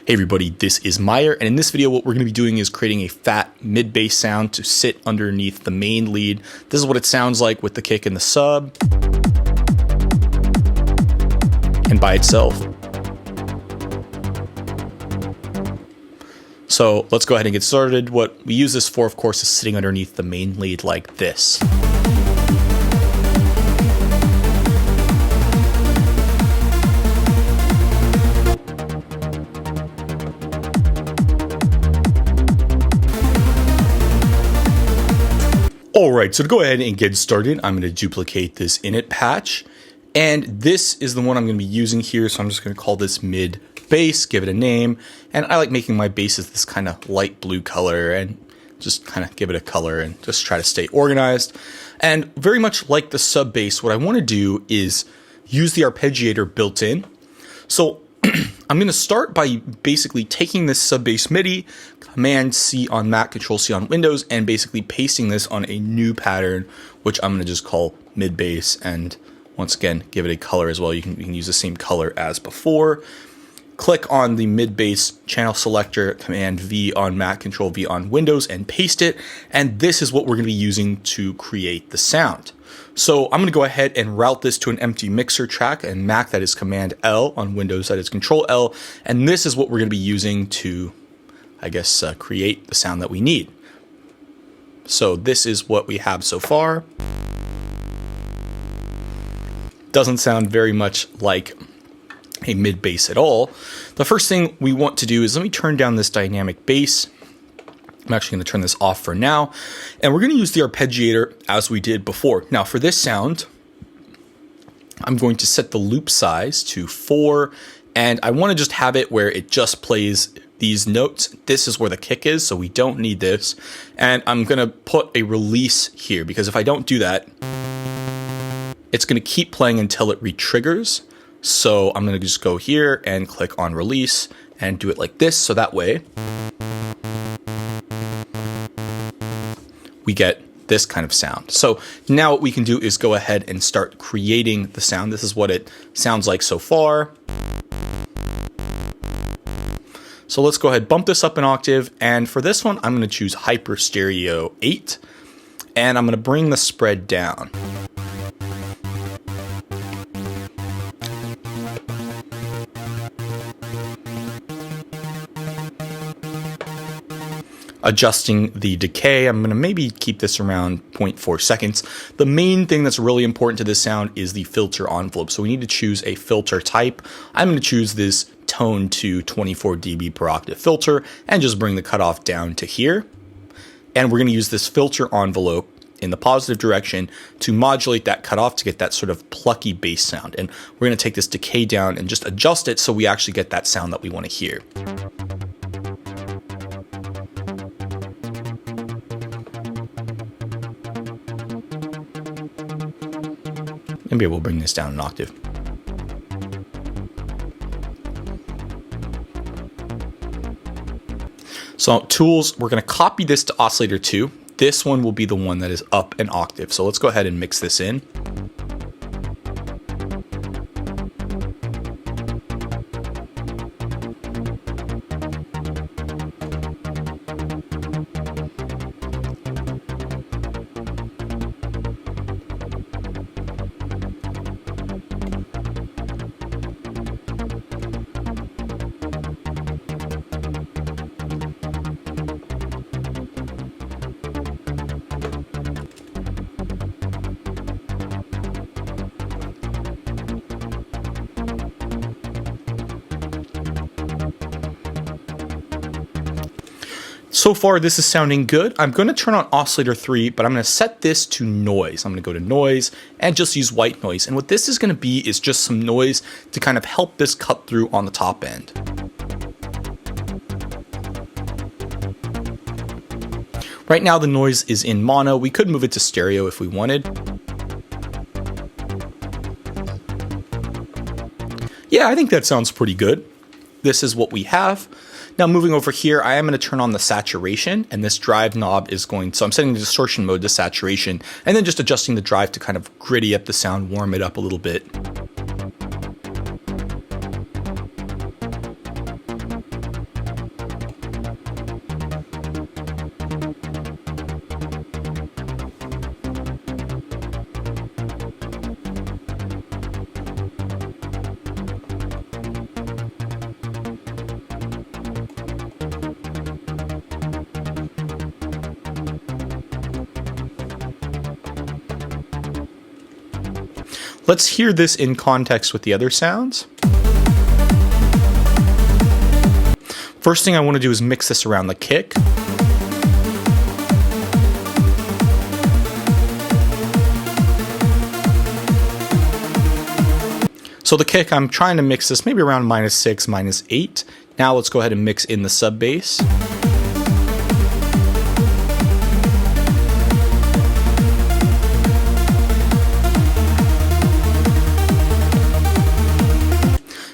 Hey everybody, this is Meyer, and in this video what we're going to be doing is creating a fat mid-bass sound to sit underneath the main lead. This is what it sounds like with the kick and the sub, and by itself. So let's go ahead and get started. What we use this for, of course, is sitting underneath the main lead like this. Alright, so to go ahead and get started, I'm going to duplicate this init patch, and this is the one I'm going to be using here, so I'm just going to call this mid bass, give it a name, and I like making my basses this kind of light blue color, and just kind of give it a color and just try to stay organized. And very much like the sub bass, what I want to do is use the arpeggiator built in. So I'm going to start by basically taking this sub bass MIDI, Command C on Mac, Control C on Windows, and basically pasting this on a new pattern, which I'm going to just call mid bass, and once again, give it a color as well. You can use the same color as before. Click on the mid bass channel selector, Command V on Mac, Control V on Windows, and paste it. And this is what we're going to be using to create the sound. So I'm going to go ahead and route this to an empty mixer track, and Mac that is Command L, on Windows that is Control L, and this is what we're going to be using to, I guess, create the sound that we need. So this is what we have so far. Doesn't sound very much like a mid bass at all. The first thing we want to do is let me turn down this dynamic bass. I'm actually going to turn this off for now, and we're going to use the arpeggiator as we did before. Now for this sound, I'm going to set the loop size to 4, and I want to just have it where it just plays these notes. This is where the kick is, so we don't need this. And I'm going to put a release here, because if I don't do that, it's going to keep playing until it re-triggers. So I'm going to just go here and click on release and do it like this, so that way we get this kind of sound. So now what we can do is go ahead and start creating the sound. This is what it sounds like so far. So let's go ahead, bump this up an octave, and for this one, I'm going to choose Hyper Stereo 8, and I'm going to bring the spread down. Adjusting the decay, I'm going to maybe keep this around 0.4 seconds. The main thing that's really important to this sound is the filter envelope. So we need to choose a filter type. I'm going to choose this tone to 24 dB per octave filter and just bring the cutoff down to here. And we're going to use this filter envelope in the positive direction to modulate that cutoff to get that sort of plucky bass sound. And we're going to take this decay down and just adjust it so we actually get that sound that we want to hear. Maybe we'll bring this down an octave. So tools, we're going to copy this to oscillator 2. This one will be the one that is up an octave. So let's go ahead and mix this in. So far, this is sounding good. I'm going to turn on oscillator 3, but I'm going to set this to noise. I'm going to go to noise and just use white noise. And what this is going to be is just some noise to kind of help this cut through on the top end. Right now, the noise is in mono. We could move it to stereo if we wanted. Yeah, I think that sounds pretty good. This is what we have. Now moving over here, I am going to turn on the saturation, and this drive knob is going, so I'm setting the distortion mode to saturation, and then just adjusting the drive to kind of gritty up the sound, warm it up a little bit. Let's hear this in context with the other sounds. First thing I want to do is mix this around the kick. So the kick, I'm trying to mix this maybe around -6, -8. Now let's go ahead and mix in the sub bass.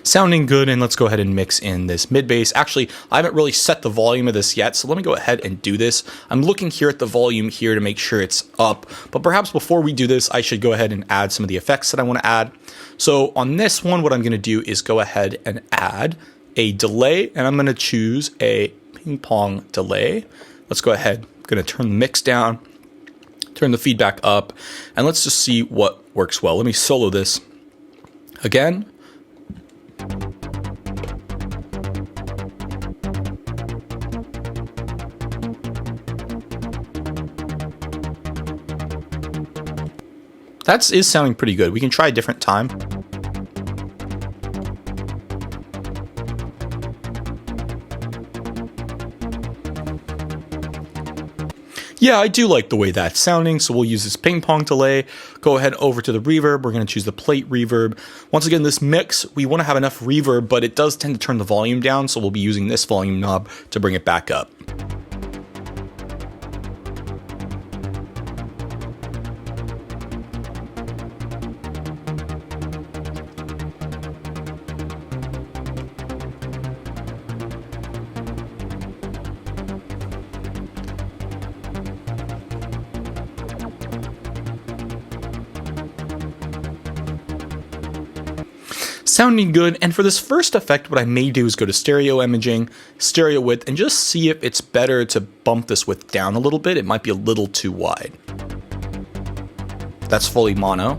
Sounding good, and let's go ahead and mix in this mid bass. Actually, I haven't really set the volume of this yet, so let me go ahead and do this. I'm looking here at the volume here to make sure it's up, but perhaps before we do this, I should go ahead and add some of the effects that I want to add. So on this one, what I'm going to do is go ahead and add a delay, and I'm going to choose a ping pong delay. Let's go ahead. I'm going to turn the mix down, turn the feedback up, and let's just see what works well. Let me solo this again. That is sounding pretty good. We can try a different time. Yeah, I do like the way that's sounding, so we'll use this ping pong delay. Go ahead over to the reverb. We're going to choose the plate reverb. Once again, this mix, we want to have enough reverb, but it does tend to turn the volume down, so we'll be using this volume knob to bring it back up. Sounding good, and for this first effect, what I may do is go to stereo imaging, stereo width, and just see if it's better to bump this width down a little bit. It might be a little too wide. That's fully mono.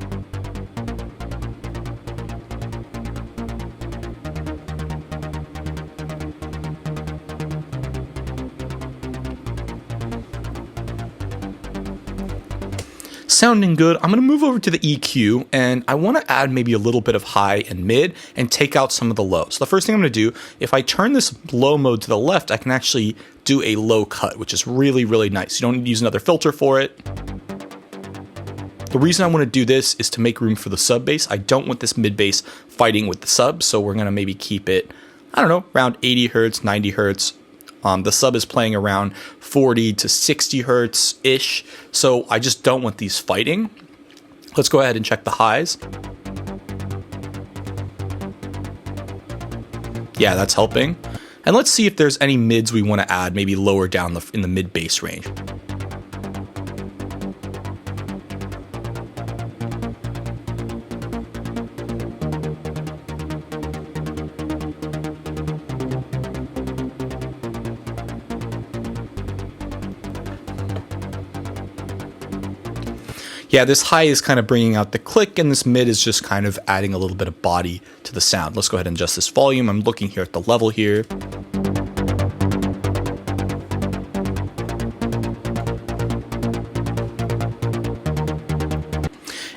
Sounding good. I'm going to move over to the EQ, and I want to add maybe a little bit of high and mid and take out some of the low. So the first thing I'm going to do, if I turn this low mode to the left, I can actually do a low cut, which is really, really nice. You don't need to use another filter for it. The reason I want to do this is to make room for the sub bass. I don't want this mid bass fighting with the sub, so we're going to maybe keep it, I don't know, around 80 hertz, 90 hertz. The sub is playing around 40 to 60 hertz-ish, so I just don't want these fighting. Let's go ahead and check the highs. Yeah, that's helping. And let's see if there's any mids we want to add, maybe lower down in the mid bass range. Yeah, this high is kind of bringing out the click, and this mid is just kind of adding a little bit of body to the sound. Let's go ahead and adjust this volume. I'm looking here at the level here.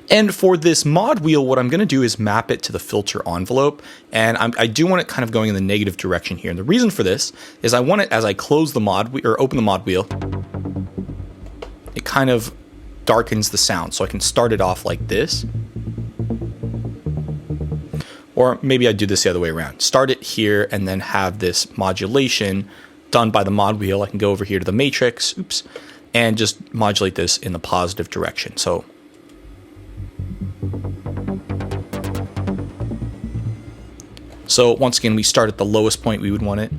And for this mod wheel, what I'm going to do is map it to the filter envelope, and I do want it kind of going in the negative direction here. And the reason for this is I want it, as I close the mod or open the mod wheel, it kind of darkens the sound, so I can start it off like this, or maybe I do this the other way around. Start it here and then have this modulation done by the mod wheel. I can go over here to the matrix, and just modulate this in the positive direction. So once again, we start at the lowest point we would want it,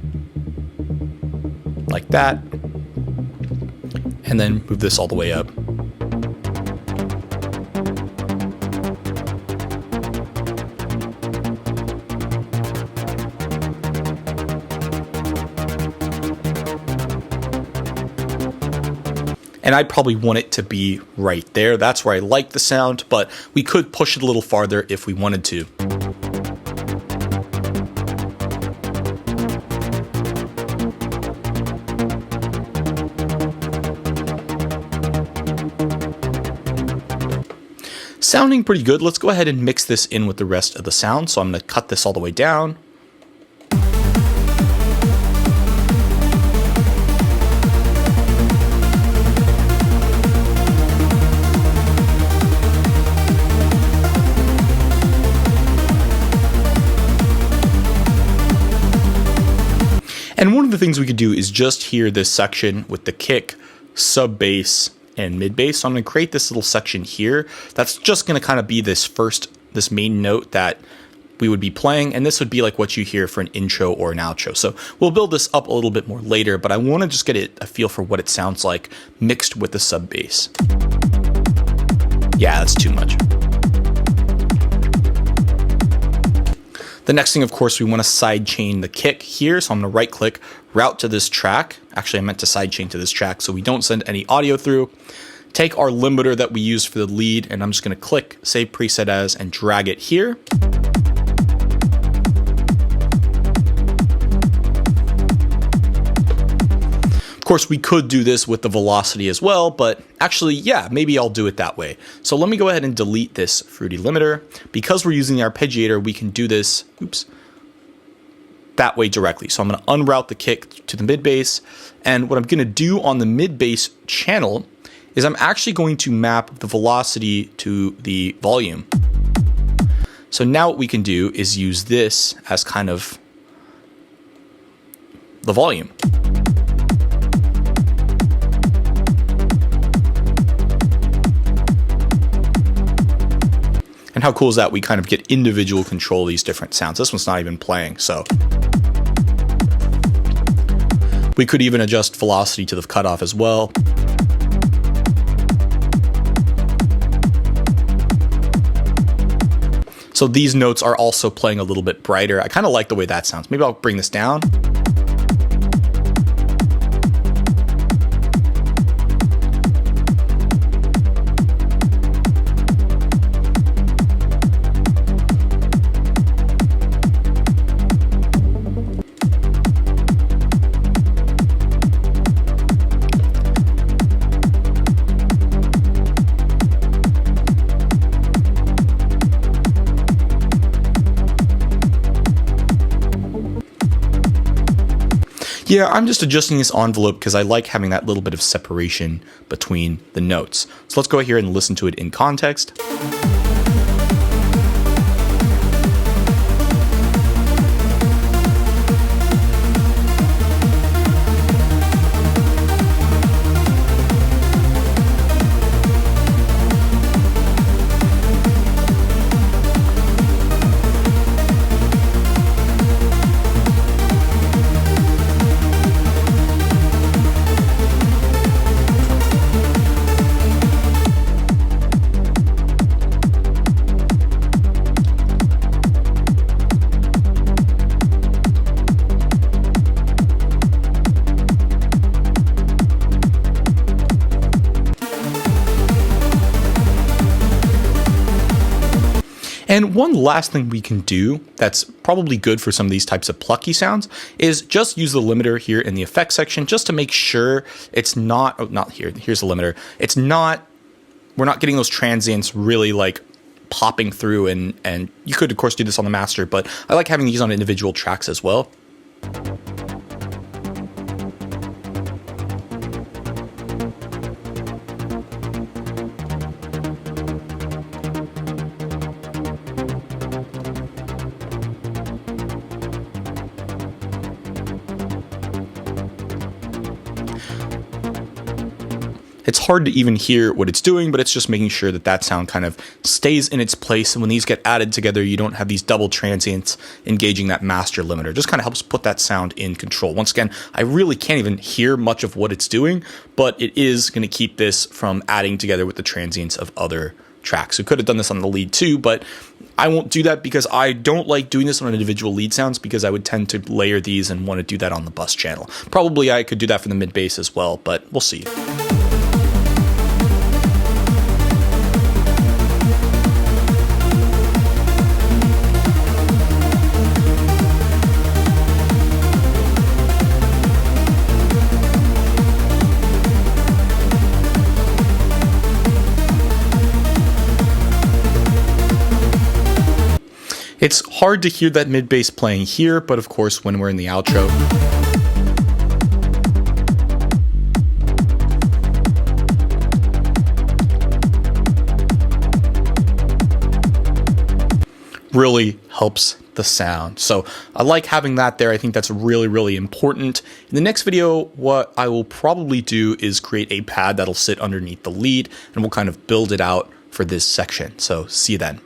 like that, and then move this all the way up. And I probably want it to be right there. That's where I like the sound, but we could push it a little farther if we wanted to. Sounding pretty good. Let's go ahead and mix this in with the rest of the sound. So I'm going to cut this all the way down. And one of the things we could do is just hear this section with the kick, sub bass, and mid bass. So I'm going to create this little section here. That's just going to kind of be this main note that we would be playing. And this would be like what you hear for an intro or an outro. So we'll build this up a little bit more later, but I want to just get a feel for what it sounds like mixed with the sub bass. Yeah, that's too much. The next thing, of course, we want to sidechain the kick here. So I'm going to right click, route to this track. Actually, I meant to sidechain to this track so we don't send any audio through. Take our limiter that we used for the lead, and I'm just going to click Save Preset As and drag it here. Of course, we could do this with the velocity as well, but actually, yeah, maybe I'll do it that way. So let me go ahead and delete this Fruity limiter. Because we're using the arpeggiator, we can do this, that way directly. So I'm going to unroute the kick to the mid bass. And what I'm going to do on the mid bass channel is I'm actually going to map the velocity to the volume. So now what we can do is use this as kind of the volume. And how cool is that? We kind of get individual control of these different sounds. This one's not even playing, so. We could even adjust velocity to the cutoff as well. So these notes are also playing a little bit brighter. I kind of like the way that sounds. Maybe I'll bring this down. Yeah, I'm just adjusting this envelope because I like having that little bit of separation between the notes. So let's go here and listen to it in context. And one last thing we can do that's probably good for some of these types of plucky sounds is just use the limiter here in the effects section just to make sure it's not, oh, not here, here's the limiter. It's not, we're not getting those transients really like popping through, and you could of course do this on the master, but I like having these on individual tracks as well. It's hard to even hear what it's doing, but it's just making sure that that sound kind of stays in its place. And when these get added together, you don't have these double transients engaging that master limiter. It just kind of helps put that sound in control. Once again, I really can't even hear much of what it's doing, but it is going to keep this from adding together with the transients of other tracks. We could have done this on the lead too, but I won't do that because I don't like doing this on individual lead sounds because I would tend to layer these and want to do that on the bus channel. Probably I could do that for the mid bass as well, but we'll see. It's hard to hear that mid bass playing here, but of course when we're in the outro, really helps the sound. So I like having that there. I think that's really, really important. In the next video, what I will probably do is create a pad that'll sit underneath the lead, and we'll kind of build it out for this section. So see you then.